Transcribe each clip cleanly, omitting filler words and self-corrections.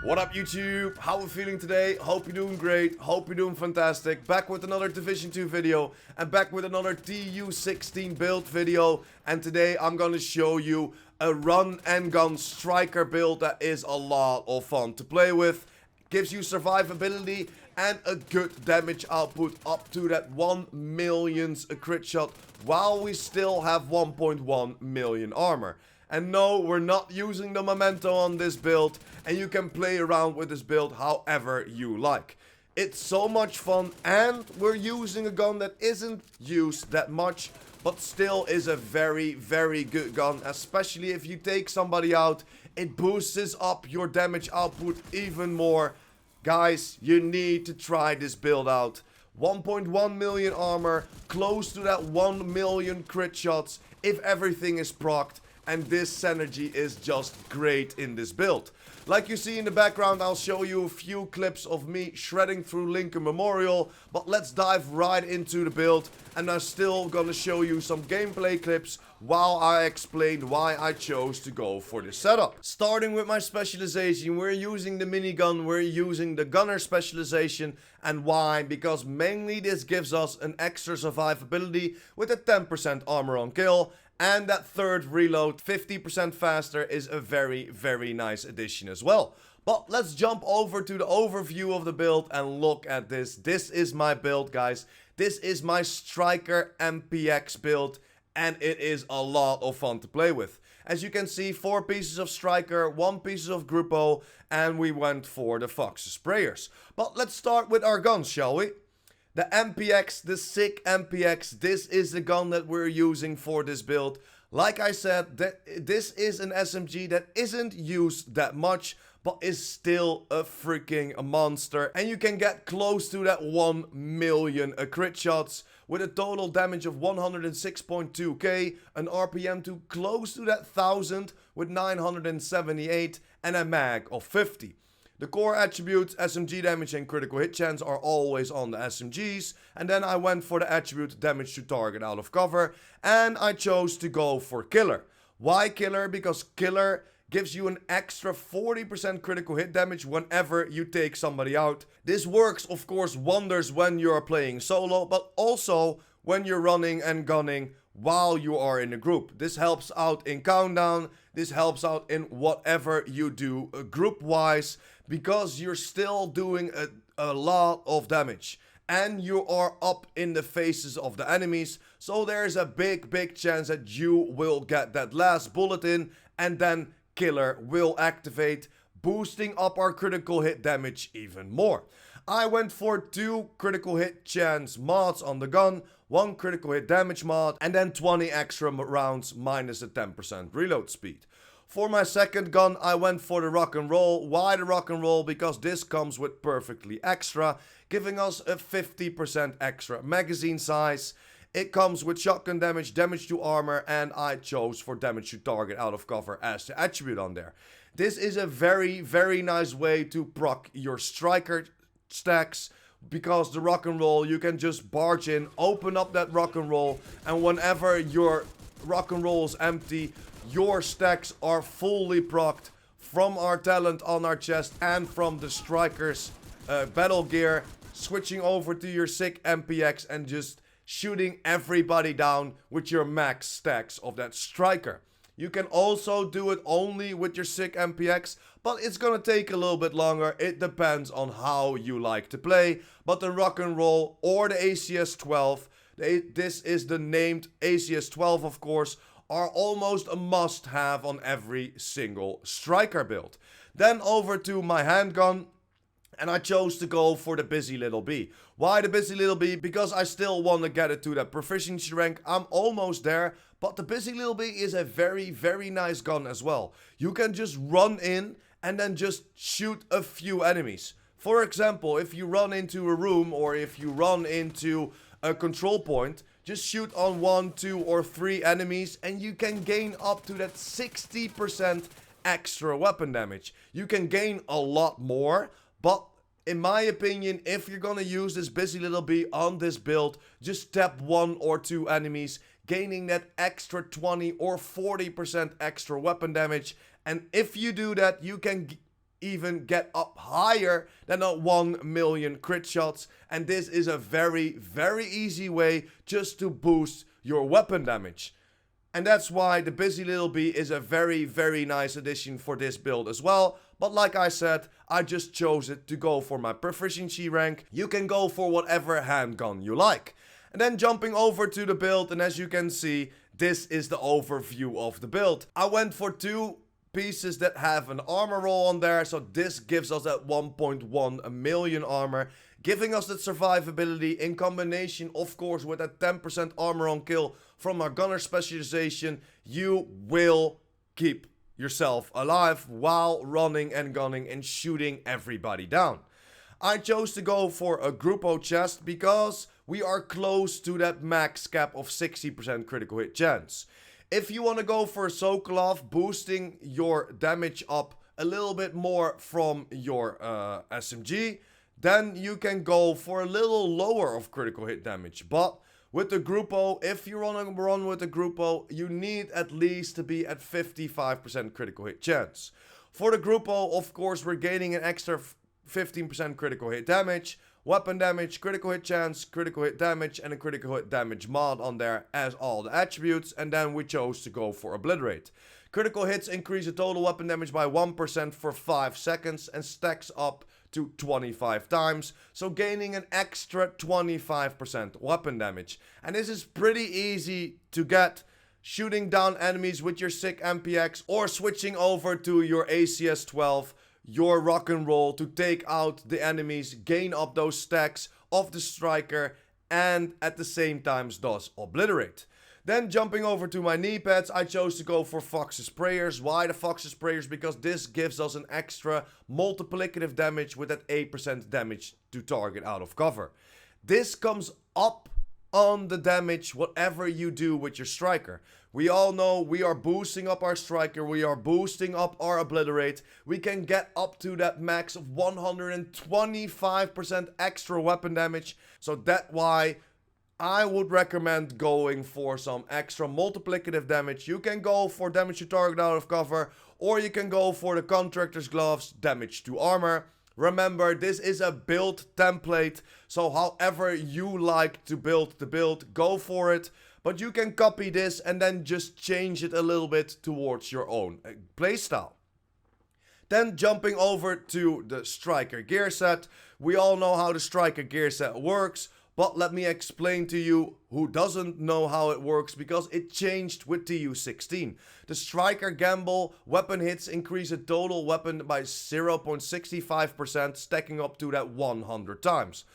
What up YouTube? How are we feeling today? Hope you're doing great, hope you're doing fantastic. Back with another Division 2 video and back with another TU16 Build video. And today I'm gonna show you a run and gun striker build that is a lot of fun to play with. Gives you survivability and a good damage output up to that 1 million crit shot while we still have 1.1 million armor. And no, we're not using the memento on this build, and you can play around with this build however you like. It's so much fun, and we're using a gun that isn't used that much, but still is a very, very good gun, especially if you take somebody out. It boosts up your damage output even more. Guys, you need to try this build out. 1.1 million armor, close to that 1 million crit shots if everything is procced. And this synergy is just great in this build. Like you see in the background, I'll show you a few clips of me shredding through Lincoln Memorial. But let's dive right into the build. And I'm still gonna show you some gameplay clips while I explain why I chose to go for this setup. Starting with my specialization, we're using the minigun, we're using the gunner specialization. And why? Because mainly this gives us an extra survivability with a 10% armor on kill. And that third reload, 50% faster, is a very, very nice addition as well. But let's jump over to the overview of the build and look at this. This is my build, guys. This is my Striker MPX build, and it is a lot of fun to play with. As you can see, 4 pieces of Striker, 1 piece of GOOOO, and we went for the Fox sprayers. But let's start with our guns, shall we? The MPX, the sick MPX, this is the gun that we're using for this build. Like I said, this is an SMG that isn't used that much, but is still a freaking monster. And you can get close to that 1 million crit shots with a total damage of 106.2k, an RPM to close to that 1000 with 978 and a mag of 50. The core attributes, SMG damage and critical hit chance, are always on the SMGs. And then I went for the attribute damage to target out of cover. And I chose to go for killer. Why killer? Because killer gives you an extra 40% critical hit damage whenever you take somebody out. This works, of course, wonders when you're playing solo, but also when you're running and gunning while you are in a group. This helps out in countdown. This helps out in whatever you do group wise, because you're still doing a lot of damage and you are up in the faces of the enemies. So there's a big chance that you will get that last bullet in, and then killer will activate, boosting up our critical hit damage even more. I went for 2 critical hit chance mods on the gun, 1 critical hit damage mod, and then 20 extra rounds minus a 10% reload speed. For my second gun, I went for the rock and roll. Why the rock and roll? Because this comes with perfectly extra, giving us a 50% extra magazine size. It comes with shotgun damage, damage to armor, and I chose for damage to target out of cover as the attribute on there. This is a very, very nice way to proc your striker stacks, because the rock and roll, you can just barge in, open up that rock and roll, and whenever your rock and roll is empty, your stacks are fully procced from our talent on our chest and from the striker's battle gear, switching over to your sick MPX and just shooting everybody down with your max stacks of that striker. You can also do it only with your sick MPX, but it's gonna take a little bit longer. It depends on how you like to play. But the rock and roll or the ACS-12, this is the named ACS-12 of course, are almost a must-have on every single striker build. Then over to my handgun, and I chose to go for the Busy Little Bee. Why the Busy Little Bee? Because I still want to get it to that proficiency rank. I'm almost there, but the Busy Little Bee is a very, very nice gun as well. You can just run in and then just shoot a few enemies. For example, if you run into a room or if you run into a control point, just shoot on 1, 2 or 3 enemies and you can gain up to that 60% extra weapon damage. You can gain a lot more, but in my opinion, if you're gonna use this Busy Little Bee on this build, just tap 1 or 2 enemies, gaining that extra 20 or 40% extra weapon damage. And if you do that, you can even get up higher than a 1 million crit shots. And this is a very, very easy way just to boost your weapon damage. And that's why the Busy Little Bee is a very, very nice addition for this build as well. But like I said, I just chose it to go for my proficiency rank. You can go for whatever handgun you like. And then jumping over to the build, and as you can see, this is the overview of the build. I went for 2 pieces that have an armor roll on there, so this gives us that 1.1 million armor, giving us that survivability in combination, of course, with that 10% armor on kill from our gunner specialization. You will keep yourself alive while running and gunning and shooting everybody down. I chose to go for a GOOOO chest because we are close to that max cap of 60% critical hit chance. If you want to go for a Sokolov, boosting your damage up a little bit more from your SMG, then you can go for a little lower of critical hit damage. But with the GOOOO, if you want to run with the GOOOO, you need at least to be at 55% critical hit chance. For the GOOOO, of course, we're gaining an extra 15% critical hit damage, weapon damage, critical hit chance, critical hit damage, and a critical hit damage mod on there as all the attributes. And then we chose to go for Obliterate. Critical hits increase the total weapon damage by 1% for 5 seconds and stacks up to 25 times, so gaining an extra 25% weapon damage. And this is pretty easy to get, shooting down enemies with your sick MPX or switching over to your ACS-12, your rock and roll, to take out the enemies, gain up those stacks of the striker, and at the same time does Obliterate. Then jumping over to my knee pads, I chose to go for Fox's Prayers. Why the Fox's Prayers? Because this gives us an extra multiplicative damage with that 8% damage to target out of cover. This comes up on the damage whatever you do with your striker. We all know we are boosting up our striker, we are boosting up our Obliterate. We can get up to that max of 125% extra weapon damage. So that's why I would recommend going for some extra multiplicative damage. You can go for damage to target out of cover, or you can go for the Contractor's Gloves, damage to armor. Remember, this is a build template, so however you like to build the build, go for it. But you can copy this and then just change it a little bit towards your own playstyle. Then jumping over to the Striker gear set. We all know how the Striker gear set works. But let me explain to you who doesn't know how it works, because it changed with TU16. The Striker Gamble weapon hits increase a total weapon by 0.65%, stacking up to that 100 times.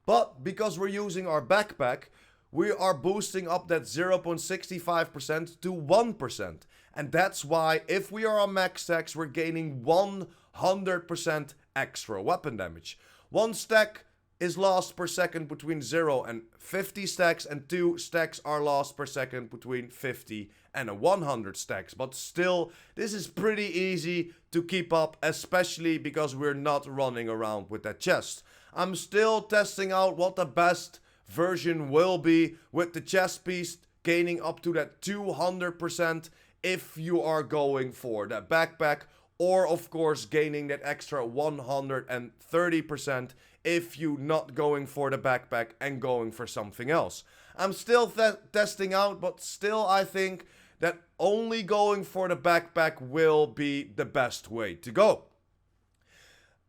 But because we're using our backpack, we are boosting up that 0.65% to 1%. And that's why if we are on max stacks, we're gaining 100% extra weapon damage. 1 stack is lost per second between 0 and 50 stacks, and 2 stacks are lost per second between 50 and 100 stacks. But still, this is pretty easy to keep up, especially because we're not running around with that chest. I'm still testing out what the best version will be, with the chest piece gaining up to that 200% if you are going for that backpack, or of course gaining that extra 130% if you're not going for the backpack and going for something else. I'm still testing out, but still I think that only going for the backpack will be the best way to go.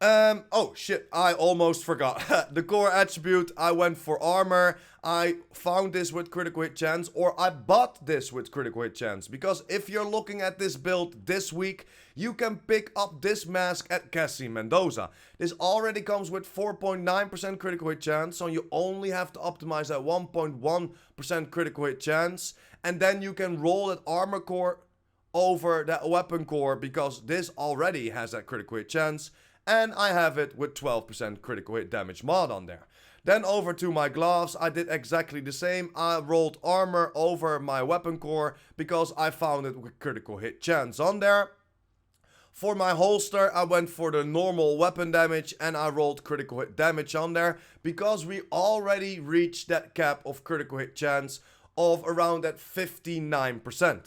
Oh shit, I almost forgot. The core attribute, I went for armor. I found this with critical hit chance, or I bought this with critical hit chance, because if you're looking at this build this week, you can pick up this mask at Cassie Mendoza. This already comes with 4.9% critical hit chance, so you only have to optimize that 1.1% critical hit chance, and then you can roll that armor core over that weapon core, because this already has that critical hit chance. And I have it with 12% critical hit damage mod on there. Then over to my gloves, I did exactly the same. I rolled armor over my weapon core because I found it with critical hit chance on there. For my holster, I went for the normal weapon damage and I rolled critical hit damage on there, because we already reached that cap of critical hit chance of around that 59%.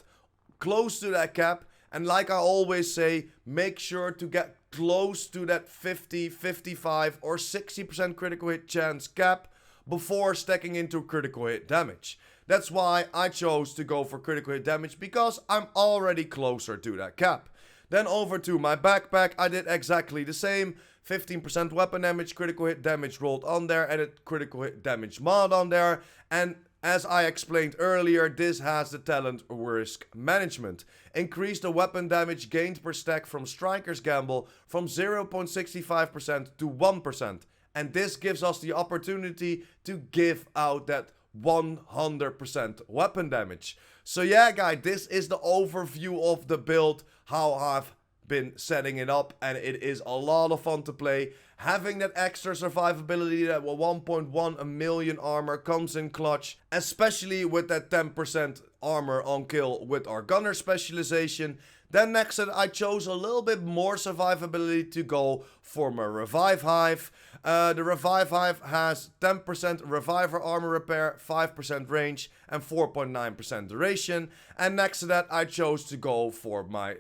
Close to that cap. And like I always say, make sure to get close to that 50, 55 or 60% critical hit chance cap before stacking into critical hit damage. That's why I chose to go for critical hit damage, because I'm already closer to that cap. Then over to my backpack, I did exactly the same. 15% weapon damage, critical hit damage rolled on there, added critical hit damage mod on there. And as I explained earlier, this has the talent risk management. Increase the weapon damage gained per stack from Striker's Gamble from 0.65% to 1%. And this gives us the opportunity to give out that 100% weapon damage. So yeah, guys, this is the overview of the build, how I've been setting it up, and it is a lot of fun to play. Having that extra survivability, that 1.1 million armor comes in clutch, especially with that 10% armor on kill with our gunner specialization. Then next to that, I chose a little bit more survivability to go for my Revive Hive. The Revive Hive has 10% Reviver armor repair, 5% range, and 4.9% duration. And next to that, I chose to go for my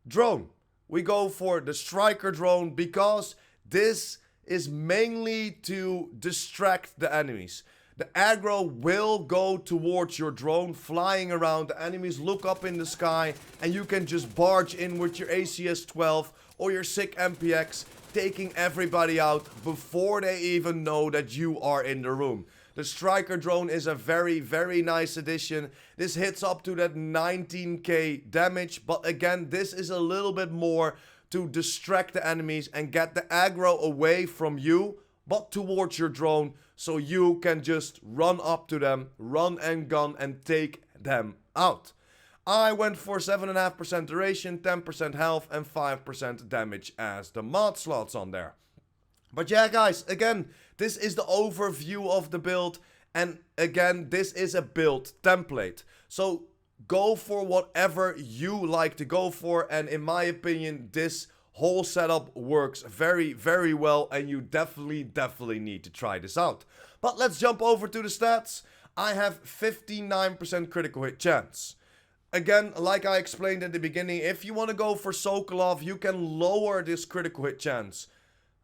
drone. We go for the Striker drone because this is mainly to distract the enemies. The aggro will go towards your drone flying around. The enemies look up in the sky and you can just barge in with your ACS-12 or your sick MPX, taking everybody out before they even know that you are in the room. The Striker drone is a very, very nice addition. This hits up to that 19k damage, but again, this is a little bit more to distract the enemies and get the aggro away from you, but towards your drone, so you can just run up to them, run and gun, and take them out. I went for 7.5% duration, 10% health, and 5% damage as the mod slots on there. But yeah, guys, again, this is the overview of the build, and again, this is a build template. So go for whatever you like to go for, and in my opinion, this whole setup works very, very well, and you definitely need to try this out. But let's jump over to the stats. I have 59% critical hit chance. Again, like I explained at the beginning, if you want to go for Sokolov, you can lower this critical hit chance.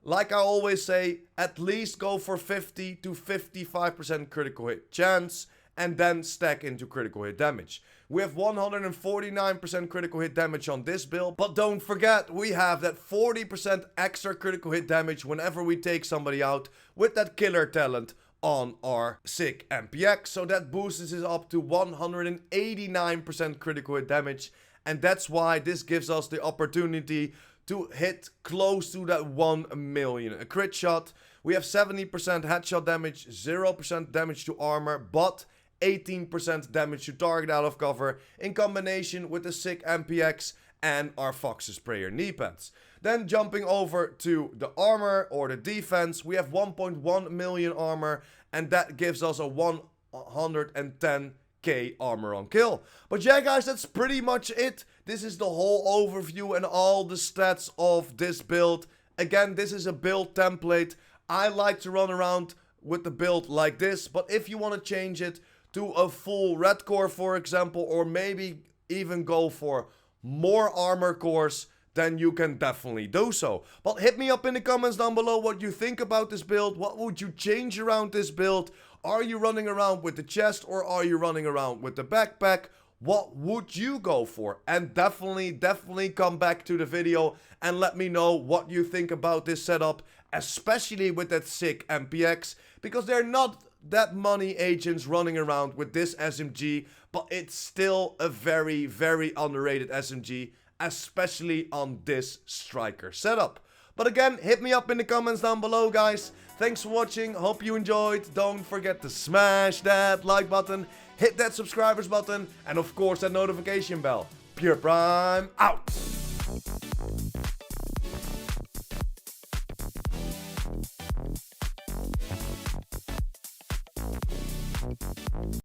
Like I always say, at least go for 50 to 55% critical hit chance and then stack into critical hit damage. We have 149% critical hit damage on this build, but don't forget, we have that 40% extra critical hit damage whenever we take somebody out with that killer talent on our sick MPX. So that boosts us up to 189% critical hit damage, and that's why this gives us the opportunity to hit close to that 1 million. A crit shot. We have 70% headshot damage, 0% damage to armor, but 18% damage to target out of cover in combination with the sick MPX and our Fox's Sprayer knee pads. Then jumping over to the armor or the defense, we have 1.1 million armor, and that gives us a 110k armor on kill. But yeah, guys, that's pretty much it. This is the whole overview and all the stats of this build. Again, this is a build template. I like to run around with the build like this, but if you want to change it to a full red core, for example, or maybe even go for more armor cores, then you can definitely do so. But hit me up in the comments down below what you think about this build. What would you change around this build? Are you running around with the chest or are you running around with the backpack? What would you go for? And definitely come back to the video and let me know what you think about this setup, especially with that sick MPX, because they're not that many agents running around with this SMG, but it's still a very, very underrated SMG, especially on this Striker setup. But again, hit me up in the comments down below, guys. Thanks for watching, hope you enjoyed. Don't forget to smash that like button, hit that subscribers button, and of course that notification bell. PurePrime out!